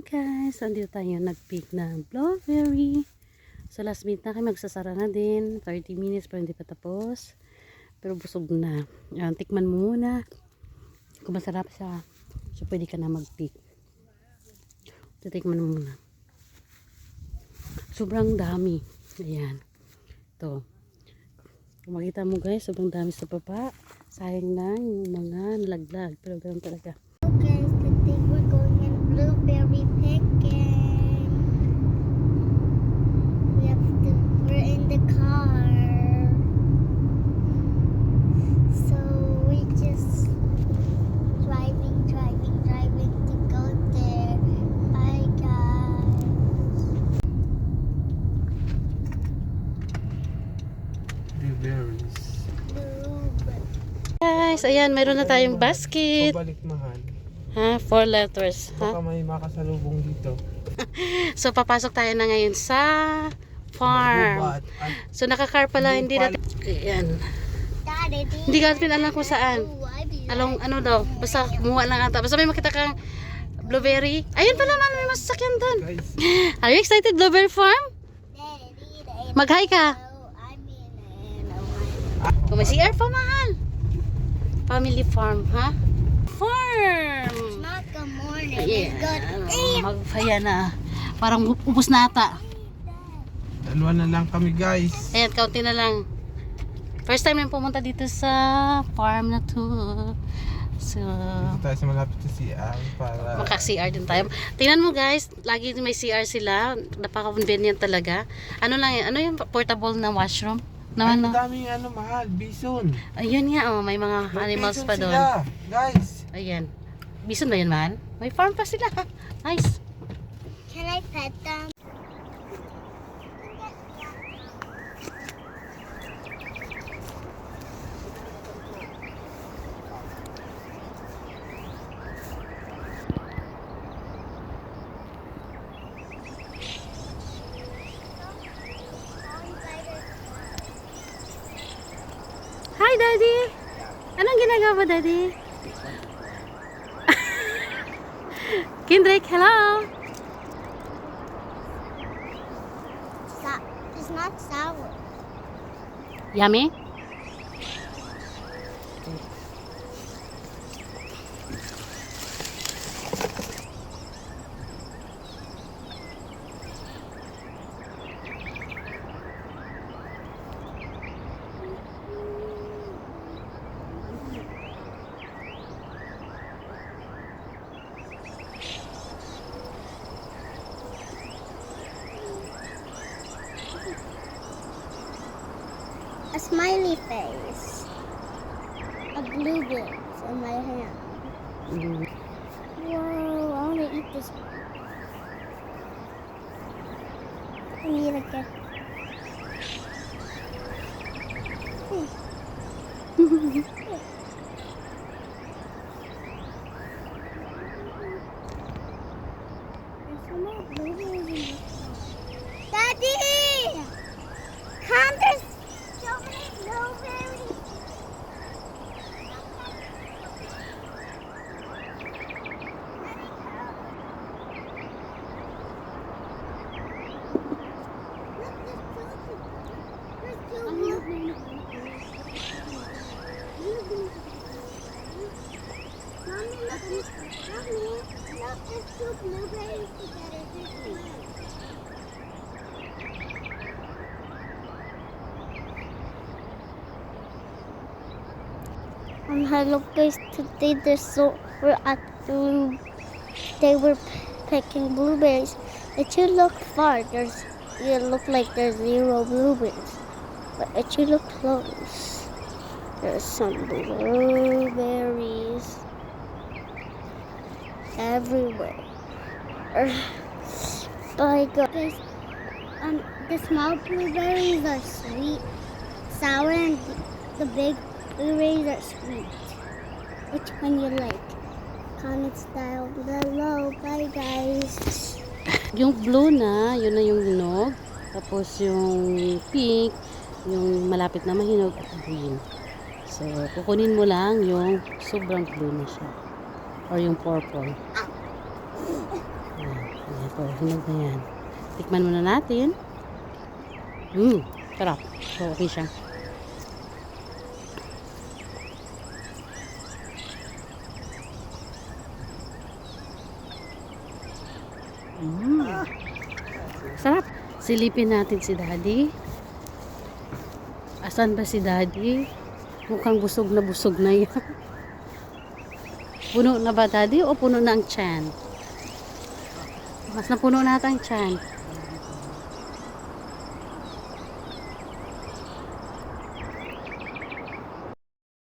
Hello guys, andito tayo nag-pick ng blueberry. So last minute na kayo, magsasara na din. 30 minutes pero hindi pa tapos. Pero busog na. Tikman mo muna kung masarap siya. So pwede ka na mag-pick. Titikman mo muna. Sobrang dami. Ayan. Ito. Kung makita mo guys, sobrang dami sa baba. Sayang lang yung mga nalaglag. Pero ganoon talaga. Okay, today we're going in blueberry picking. We're in the car. So we just driving to go there. Bye guys. Blueberries. Guys, ayan, mayroon na tayong basket. Pabalik mahal. Ha? 4 letters. Ha? Baka may makasalubong dito. So, papasok tayo na ngayon sa farm. Gubat. So, naka-car pala. Hindi natin. Ayan. Daddy, Hindi ka natin alam kung saan. Along, ano daw. Basta kumuha lang ata. Basta may makita kang blueberry. Ayun pala man, may masasakyan doon. Guys, Are you excited, Blueberry Farm? Mag-hi ka. Kung may CR pa, mahal. Family farm, ha? Farm! Not good morning. Ayan. It's good. Magpaya na. Parang ubos na ata. dalawa na lang kami guys. Ayan, kaunti na lang. First time yung pumunta dito sa farm na to. So, Dito tayo sa malapit sa CR para maka-CR din tayo. Tingnan mo guys, lagi may CR sila. Napaka-convenient talaga. Ano lang yan? Ano yung portable na washroom? Ay, No, no. daming mahal, bison. Ayun nga, oh, may mga May animals bison pa doon. sila, guys. Ayan. Bison ba yun man? May farm pa sila. Nice. Can I pet them? Hi, Daddy. Anong ginagawa mo, Daddy? Kendrick, hello. It's not sour. Yummy? A smiley face. A blueberry in my hand. Whoa, I want to eat this. I need to get. There's so many blueberries in this one. Daddy! Come, there's so many blueberries. Hello guys, today they were picking blueberries. If you look far, it look like there's 0 blueberries. But if you look close, there's some blueberries everywhere. But guys, the small blueberries are sweet, sour, and the big blueberries are sweet. Which one you like? Comment down below. Bye guys. Yung blue na, yun na yung hinog. Tapos yung pink, yung malapit na mahinog at green. So, kukunin mo lang yung sobrang blue na siya. Or yung purple. Ayan. Ito, hinog na yan. Tikman muna natin. Sarap. So, okay siya. Sarap. Silipin natin si Daddy. Asan ba si Daddy? Mukhang busog na yan. Puno na ba, Daddy? O puno na ang tiyan? Mas napuno na ata ang tiyan.